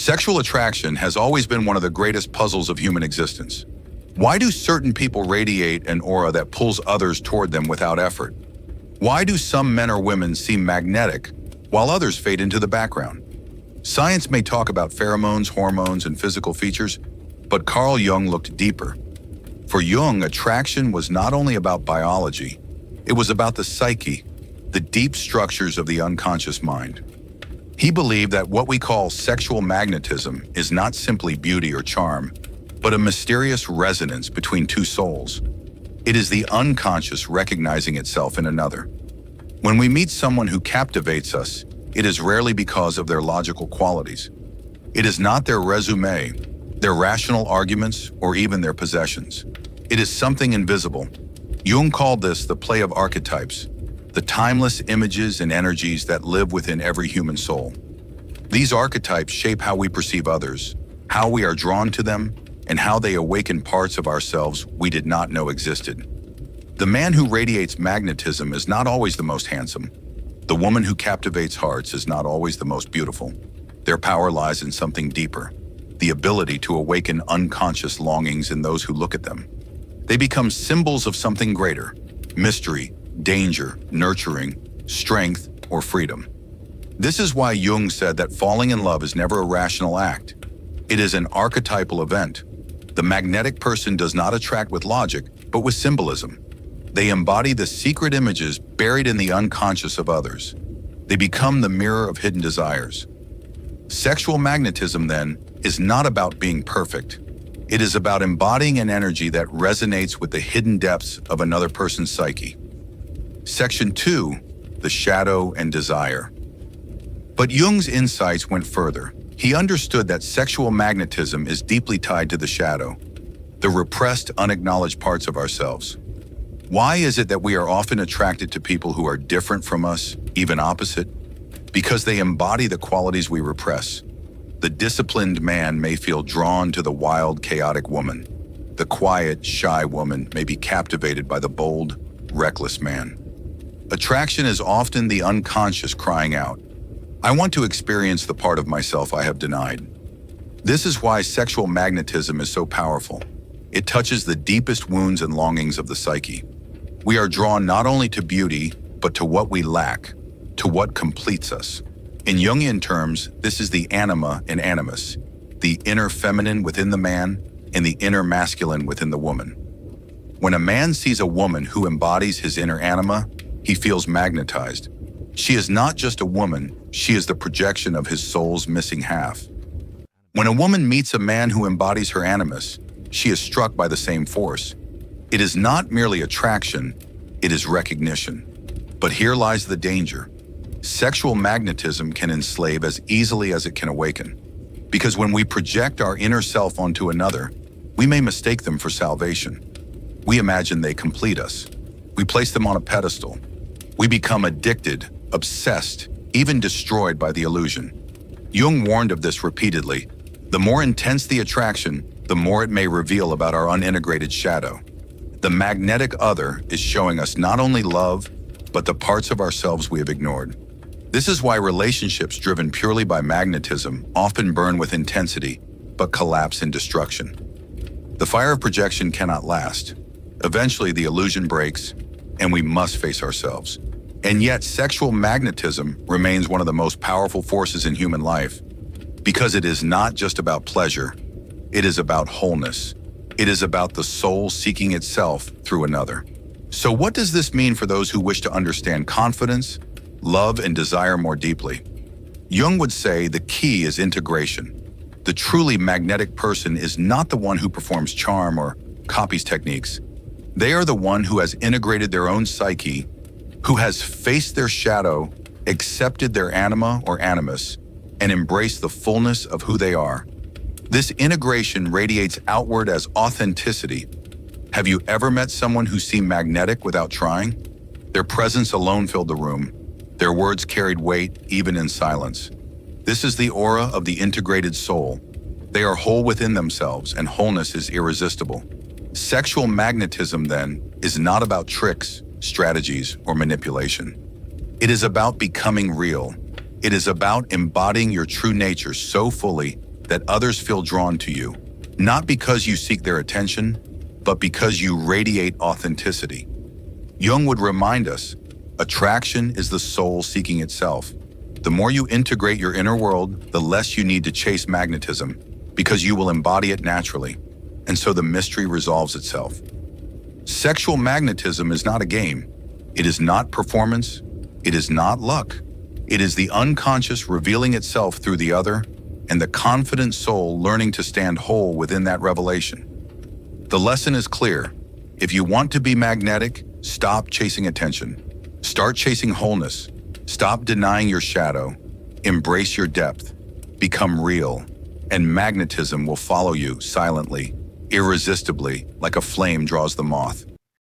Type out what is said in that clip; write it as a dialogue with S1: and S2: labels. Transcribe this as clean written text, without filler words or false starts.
S1: Sexual attraction has always been one of the greatest puzzles of human existence. Why do certain people radiate an aura that pulls others toward them without effort? Why do some men or women seem magnetic while others fade into the background? Science may talk about pheromones, hormones, and physical features, but Carl Jung looked deeper. For Jung, attraction was not only about biology, it was about the psyche, the deep structures of the unconscious mind. He believed that what we call sexual magnetism is not simply beauty or charm, but a mysterious resonance between two souls. It is the unconscious recognizing itself in another. When we meet someone who captivates us, it is rarely because of their logical qualities. It is not their resume, their rational arguments, or even their possessions. It is something invisible. Jung called this the play of archetypes, the timeless images and energies that live within every human soul. These archetypes shape how we perceive others, how we are drawn to them, and how they awaken parts of ourselves we did not know existed. The man who radiates magnetism is not always the most handsome. The woman who captivates hearts is not always the most beautiful. Their power lies in something deeper, the ability to awaken unconscious longings in those who look at them. They become symbols of something greater: mystery, danger, nurturing, strength, or freedom. This is why Jung said that falling in love is never a rational act. It is an archetypal event. The magnetic person does not attract with logic, but with symbolism. They embody the secret images buried in the unconscious of others. They become the mirror of hidden desires. Sexual magnetism, then, is not about being perfect. It is about embodying an energy that resonates with the hidden depths of another person's psyche. Section 2, the shadow and desire. But Jung's insights went further. He understood that sexual magnetism is deeply tied to the shadow, the repressed, unacknowledged parts of ourselves. Why is it that we are often attracted to people who are different from us, even opposite? Because they embody the qualities we repress. The disciplined man may feel drawn to the wild, chaotic woman. The quiet, shy woman may be captivated by the bold, reckless man. Attraction is often the unconscious crying out, "I want to experience the part of myself I have denied." This is why sexual magnetism is so powerful. It touches the deepest wounds and longings of the psyche. We are drawn not only to beauty, but to what we lack, to what completes us. In Jungian terms, this is the anima and animus, the inner feminine within the man and the inner masculine within the woman. When a man sees a woman who embodies his inner anima, he feels magnetized. She is not just a woman, she is the projection of his soul's missing half. When a woman meets a man who embodies her animus, she is struck by the same force. It is not merely attraction, it is recognition. But here lies the danger. Sexual magnetism can enslave as easily as it can awaken. Because when we project our inner self onto another, we may mistake them for salvation. We imagine they complete us. We place them on a pedestal. We become addicted, obsessed, even destroyed by the illusion. Jung warned of this repeatedly. The more intense the attraction, the more it may reveal about our unintegrated shadow. The magnetic other is showing us not only love, but the parts of ourselves we have ignored. This is why relationships driven purely by magnetism often burn with intensity, but collapse in destruction. The fire of projection cannot last. Eventually, the illusion breaks, and we must face ourselves. And yet, sexual magnetism remains one of the most powerful forces in human life, because it is not just about pleasure, it is about wholeness. It is about the soul seeking itself through another. So what does this mean for those who wish to understand confidence, love, and desire more deeply? Jung would say the key is integration. The truly magnetic person is not the one who performs charm or copies techniques. They are the one who has integrated their own psyche, who has faced their shadow, accepted their anima or animus, and embraced the fullness of who they are. This integration radiates outward as authenticity. Have you ever met someone who seemed magnetic without trying? Their presence alone filled the room. Their words carried weight even in silence. This is the aura of the integrated soul. They are whole within themselves, and wholeness is irresistible. Sexual magnetism, then, is not about tricks, strategies, or manipulation. It is about becoming real. It is about embodying your true nature so fully that others feel drawn to you, not because you seek their attention, but because you radiate authenticity. Jung would remind us, attraction is the soul seeking itself. The more you integrate your inner world, the less you need to chase magnetism, because you will embody it naturally, and so the mystery resolves itself. Sexual magnetism is not a game. It is not performance. It is not luck. It is the unconscious revealing itself through the other, and the confident soul learning to stand whole within that revelation. The lesson is clear. If you want to be magnetic, stop chasing attention. Start chasing wholeness. Stop denying your shadow. Embrace your depth. Become real. And magnetism will follow you silently, irresistibly, like a flame draws the moth.